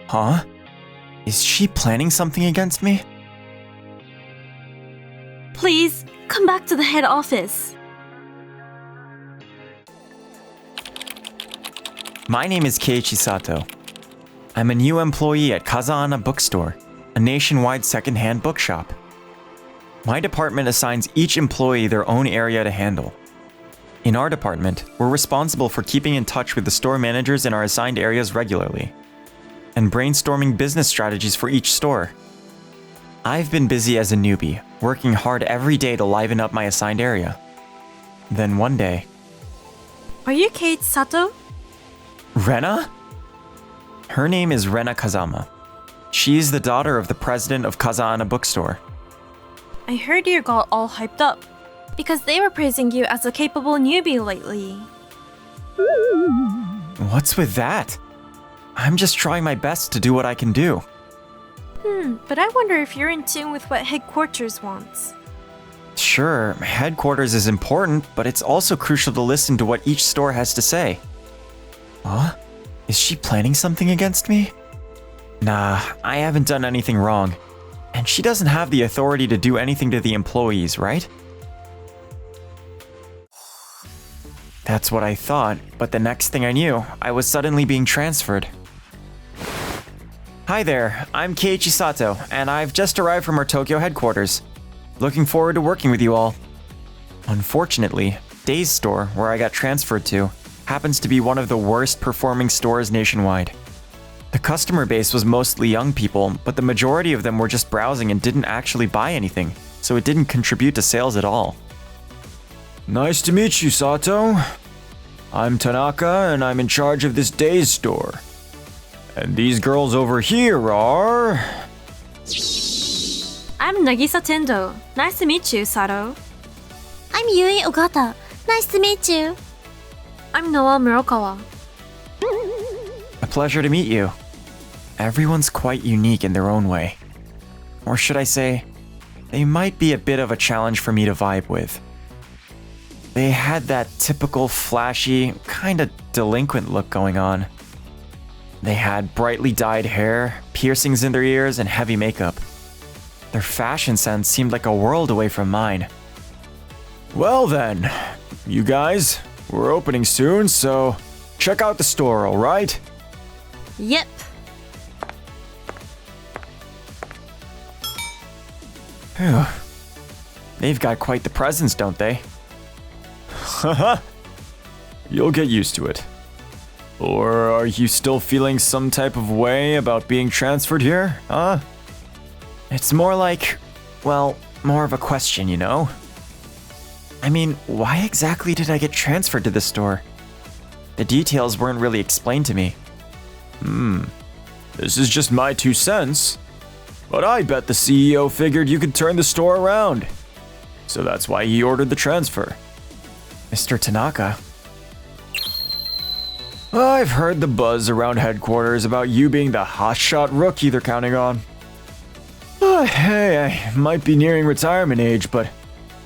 Huh? Is she planning something against me? Please, come back to the head office. My name is Keiichi Sato. I'm a new employee at Kazahana Bookstore, a nationwide second-hand bookshop. My department assigns each employee their own area to handle. In our department, we're responsible for keeping in touch with the store managers in our assigned areas regularly, and brainstorming business strategies for each store. I've been busy as a newbie, working hard every day to liven up my assigned area. Then one day... Are you Kate Sato? Rena? Her name is Rena Kazama. She's the daughter of the president of Kazahana Bookstore. I heard you got all hyped up because they were praising you as a capable newbie lately. What's with that? I'm just trying my best to do what I can do. But I wonder if you're in tune with what headquarters wants. Sure, headquarters is important, but it's also crucial to listen to what each store has to say. Huh? Is she planning something against me? Nah, I haven't done anything wrong. And she doesn't have the authority to do anything to the employees, right? That's what I thought, but the next thing I knew, I was suddenly being transferred. Hi there, I'm Keiichi Sato, and I've just arrived from our Tokyo headquarters. Looking forward to working with you all. Unfortunately, Day's store, where I got transferred to, happens to be one of the worst performing stores nationwide. The customer base was mostly young people, but the majority of them were just browsing and didn't actually buy anything, so it didn't contribute to sales at all. Nice to meet you, Sato. I'm Tanaka, and I'm in charge of this Day's store. And these girls over here are... I'm Nagisa Tendo. Nice to meet you, Sato. I'm Yui Ogata. Nice to meet you. I'm Noa Murokawa. A pleasure to meet you. Everyone's quite unique in their own way. Or should I say, they might be a bit of a challenge for me to vibe with. They had that typical flashy, kinda delinquent look going on. They had brightly dyed hair, piercings in their ears, and heavy makeup. Their fashion sense seemed like a world away from mine. Well then, you guys, we're opening soon, so check out the store, alright? Yep. Phew. They've got quite the presence, don't they? Haha. You'll get used to it. Or are you still feeling some type of way about being transferred here, huh? It's more like, well, more of a question, you know? I mean, why exactly did I get transferred to this store? The details weren't really explained to me. This is just my 2 cents. But I bet the CEO figured you could turn the store around. So that's why he ordered the transfer. Mr. Tanaka. I've heard the buzz around headquarters about you being the hotshot rookie they're counting on. Hey, I might be nearing retirement age, but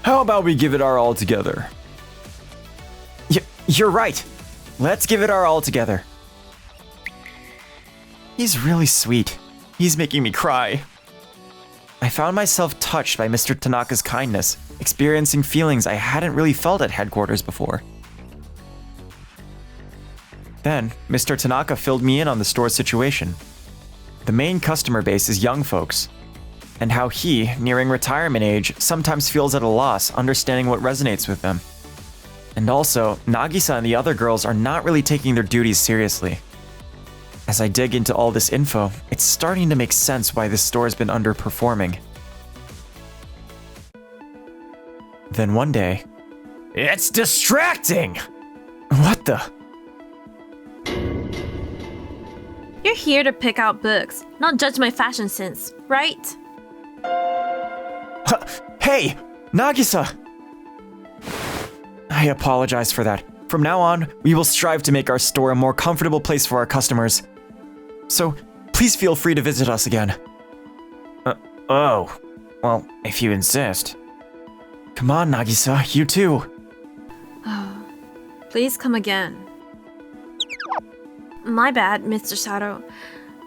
how about we give it our all together? You're right. Let's give it our all together. He's really sweet. He's making me cry. I found myself touched by Mr. Tanaka's kindness, experiencing feelings I hadn't really felt at headquarters before. Then, Mr. Tanaka filled me in on the store's situation. The main customer base is young folks, and how he, nearing retirement age, sometimes feels at a loss understanding what resonates with them. And also, Nagisa and the other girls are not really taking their duties seriously. As I dig into all this info, it's starting to make sense why this store has been underperforming. Then one day... It's distracting! What the... You're here to pick out books, not judge my fashion sense, right? Hey! Nagisa! I apologize for that. From now on, we will strive to make our store a more comfortable place for our customers. So, please feel free to visit us again. Oh. Well, if you insist. Come on, Nagisa, you too. Please come again. My bad, Mr. Sato.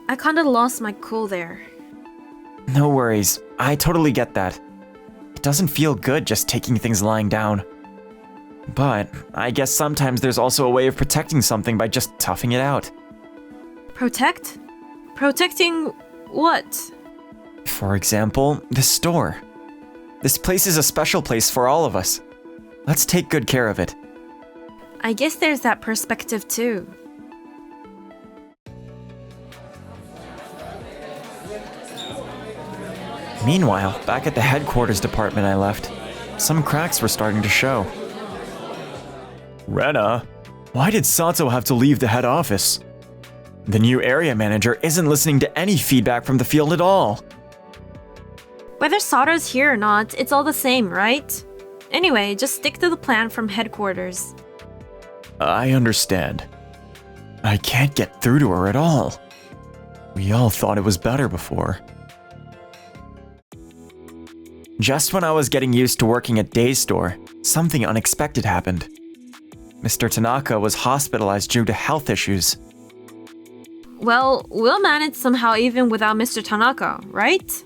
I kinda lost my cool there. No worries, I totally get that. It doesn't feel good just taking things lying down. But I guess sometimes there's also a way of protecting something by just toughing it out. Protect? Protecting what? For example, this store. This place is a special place for all of us. Let's take good care of it. I guess there's that perspective too. Meanwhile, back at the headquarters department I left, some cracks were starting to show. Rena, why did Sato have to leave the head office? The new area manager isn't listening to any feedback from the field at all. Whether Sato's here or not, it's all the same, right? Anyway, just stick to the plan from headquarters. I understand. I can't get through to her at all. We all thought it was better before. Just when I was getting used to working at Day's store, something unexpected happened. Mr. Tanaka was hospitalized due to health issues. Well, we'll manage somehow even without Mr. Tanaka, right?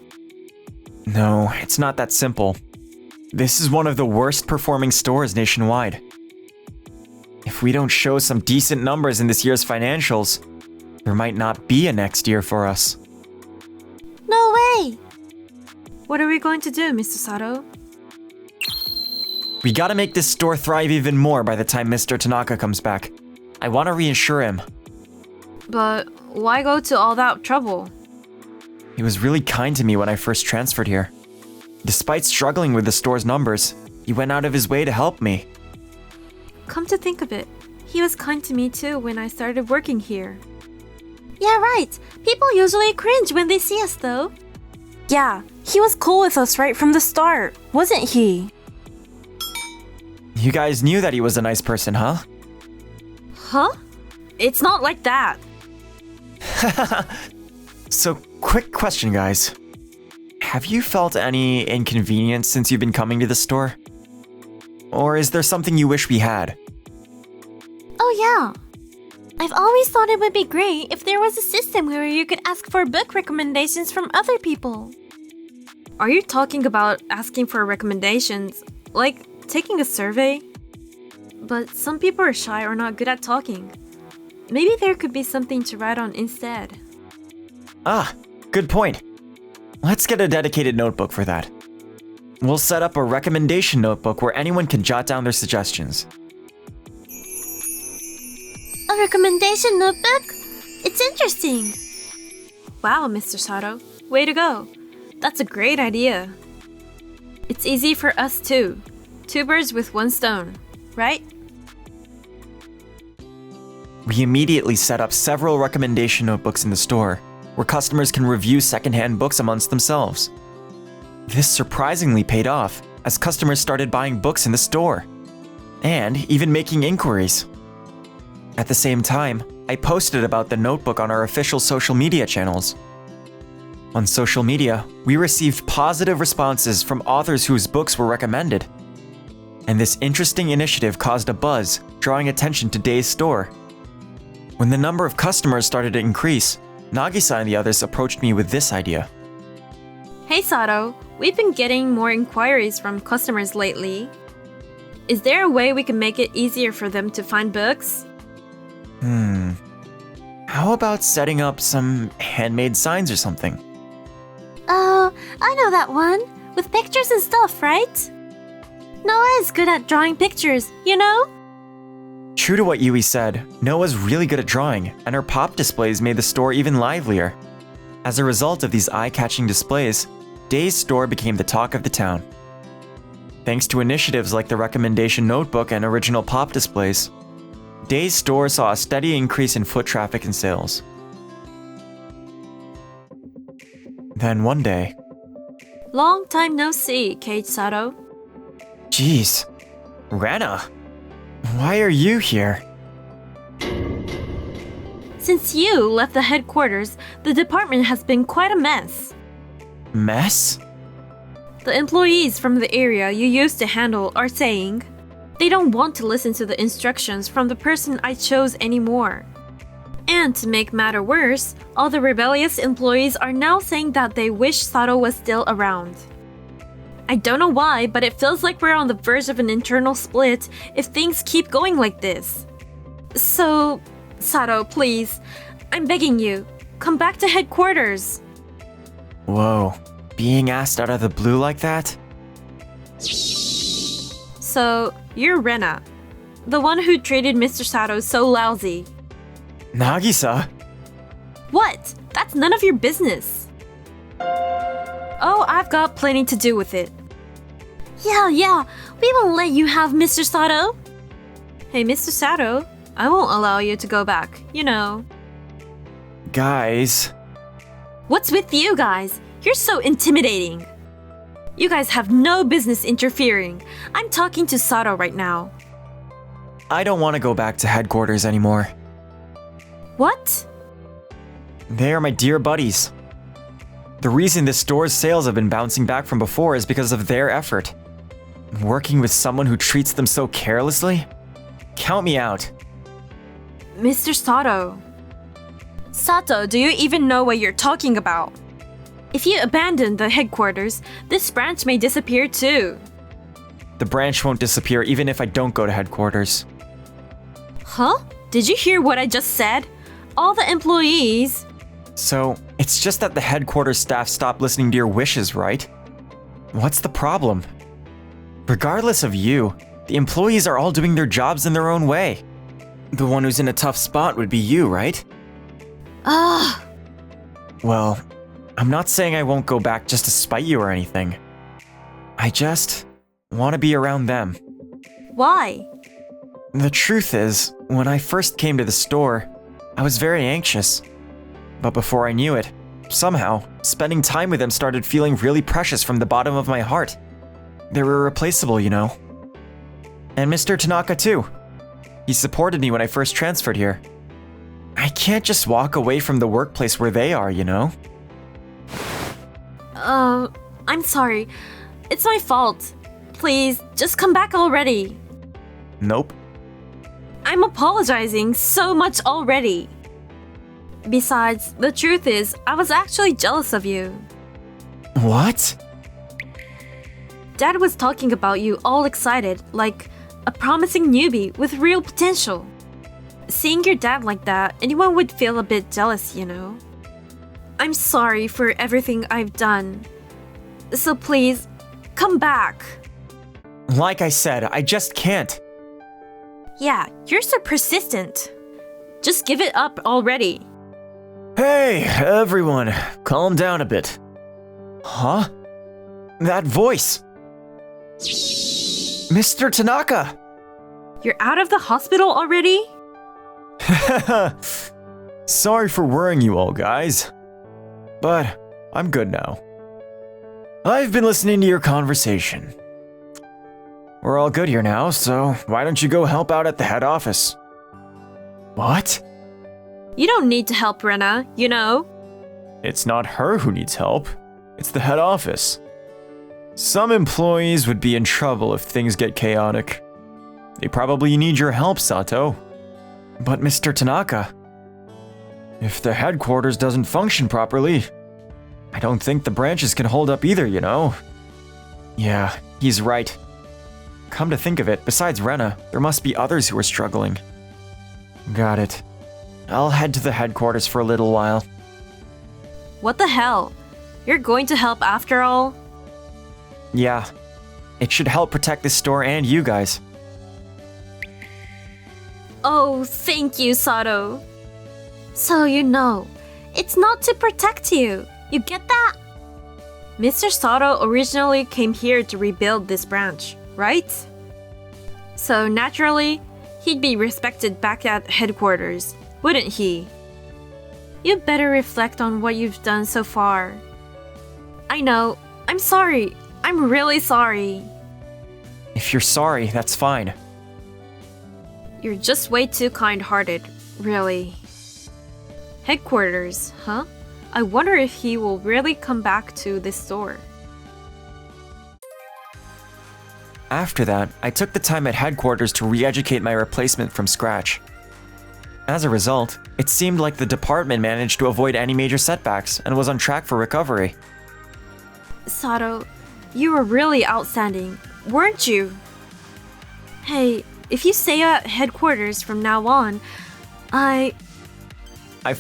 No, it's not that simple. This is one of the worst performing stores nationwide. If we don't show some decent numbers in this year's financials, there might not be a next year for us. No way! What are we going to do, Mr. Sato? We gotta make this store thrive even more by the time Mr. Tanaka comes back. I want to reassure him. But why go to all that trouble? He was really kind to me when I first transferred here. Despite struggling with the store's numbers, he went out of his way to help me. Come to think of it, he was kind to me too when I started working here. Yeah, right. People usually cringe when they see us, though. Yeah, he was cool with us right from the start, wasn't he? You guys knew that he was a nice person, huh? Huh? It's not like that. So, quick question, guys. Have you felt any inconvenience since you've been coming to the store? Or is there something you wish we had? Oh yeah. I've always thought it would be great if there was a system where you could ask for book recommendations from other people. Are you talking about asking for recommendations? Like taking a survey? But some people are shy or not good at talking. Maybe there could be something to write on instead. Ah, good point. Let's get a dedicated notebook for that. We'll set up a recommendation notebook where anyone can jot down their suggestions. A recommendation notebook? It's interesting. Wow, Mr. Sato. Way to go. That's a great idea. It's easy for us too. Two birds with one stone, right? We immediately set up several recommendation notebooks in the store, where customers can review secondhand books amongst themselves. This surprisingly paid off, as customers started buying books in the store, and even making inquiries. At the same time, I posted about the notebook on our official social media channels. On social media, we received positive responses from authors whose books were recommended. And this interesting initiative caused a buzz, drawing attention to Day's store. When the number of customers started to increase, Nagisa and the others approached me with this idea. Hey Sato, we've been getting more inquiries from customers lately. Is there a way we can make it easier for them to find books? How about setting up some handmade signs or something? Oh, I know that one. With pictures and stuff, right? Noah is good at drawing pictures, you know? True to what Yui said, Noah's really good at drawing, and her pop displays made the store even livelier. As a result of these eye-catching displays, Day's store became the talk of the town. Thanks to initiatives like the recommendation notebook and original pop displays, Day's store saw a steady increase in foot traffic and sales. Then one day... Long time no see, Kate Sato. Geez, Rena, why are you here? Since you left the headquarters, the department has been quite a mess. Mess? The employees from the area you used to handle are saying they don't want to listen to the instructions from the person I chose anymore. And to make matter worse, all the rebellious employees are now saying that they wish Sato was still around. I don't know why, but it feels like we're on the verge of an internal split if things keep going like this. So, Sato, please, I'm begging you, come back to headquarters. Whoa, being asked out of the blue like that? So, you're Rena, the one who treated Mr. Sato so lousy. Nagisa? What? That's none of your business. Oh, I've got plenty to do with it. Yeah, we won't let you have Mr. Sato. Hey, Mr. Sato, I won't allow you to go back, you know. Guys. What's with you guys? You're so intimidating. You guys have no business interfering. I'm talking to Sato right now. I don't want to go back to headquarters anymore. What? They are my dear buddies. The reason this store's sales have been bouncing back from before is because of their effort. Working with someone who treats them so carelessly? Count me out. Mr. Sato. Sato, do you even know what you're talking about? If you abandon the headquarters, this branch may disappear too. The branch won't disappear even if I don't go to headquarters. Huh? Did you hear what I just said? All the employees... So, it's just that the headquarters staff stopped listening to your wishes, right? What's the problem? Regardless of you, the employees are all doing their jobs in their own way. The one who's in a tough spot would be you, right? Ugh. Well, I'm not saying I won't go back just to spite you or anything. I just want to be around them. Why? The truth is, when I first came to the store, I was very anxious. But before I knew it, somehow, spending time with them started feeling really precious from the bottom of my heart. They were irreplaceable, you know. And Mr. Tanaka too. He supported me when I first transferred here. I can't just walk away from the workplace where they are, you know? I'm sorry. It's my fault. Please, just come back already. Nope. I'm apologizing so much already. Besides, the truth is, I was actually jealous of you. What? Dad was talking about you all excited, like a promising newbie with real potential. Seeing your dad like that, anyone would feel a bit jealous, you know. I'm sorry for everything I've done. So please, come back. Like I said, I just can't. Yeah, you're so persistent. Just give it up already. Hey, everyone, calm down a bit. Huh? That voice! Mr. Tanaka! You're out of the hospital already? Sorry for worrying you all, guys. But I'm good now. I've been listening to your conversation. We're all good here now, so why don't you go help out at the head office? What? You don't need to help Rena, you know. It's not her who needs help. It's the head office. Some employees would be in trouble if things get chaotic. They probably need your help, Sato. But Mr. Tanaka, if the headquarters doesn't function properly, I don't think the branches can hold up either, you know? Yeah, he's right. Come to think of it, besides Rena, there must be others who are struggling. Got it. I'll head to the headquarters for a little while. What the hell? You're going to help after all? Yeah, it should help protect this store and you guys. Oh, thank you, Sato. So you know, it's not to protect you. You get that? Mr. Sato originally came here to rebuild this branch, right? So naturally, he'd be respected back at headquarters, wouldn't he? You'd better reflect on what you've done so far. I know, I'm sorry. I'm really sorry. If you're sorry, that's fine. You're just way too kind-hearted, really. Headquarters, huh? I wonder if he will really come back to this store. After that, I took the time at headquarters to re-educate my replacement from scratch. As a result, it seemed like the department managed to avoid any major setbacks and was on track for recovery. Sato, you were really outstanding, weren't you? Hey, if you stay at headquarters from now on, I've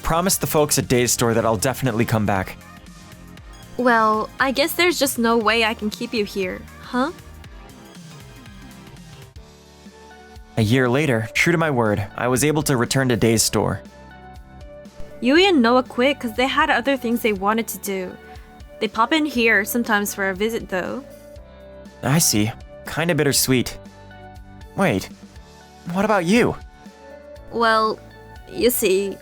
promised the folks at Days Store that I'll definitely come back. Well, I guess there's just no way I can keep you here, huh? A year later, true to my word, I was able to return to Days Store. Yui and Noah quit because they had other things they wanted to do. They pop in here sometimes for a visit though. I see. Kinda bittersweet. Wait, what about you? Well, you see,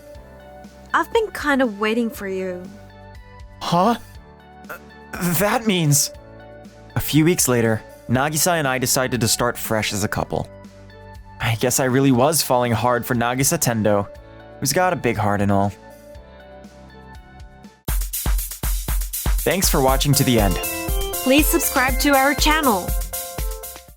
I've been kind of waiting for you. Huh? That means... A few weeks later, Nagisa and I decided to start fresh as a couple. I guess I really was falling hard for Nagisa Tendo, who's got a big heart and all. Thanks for watching to the end. Please subscribe to our channel.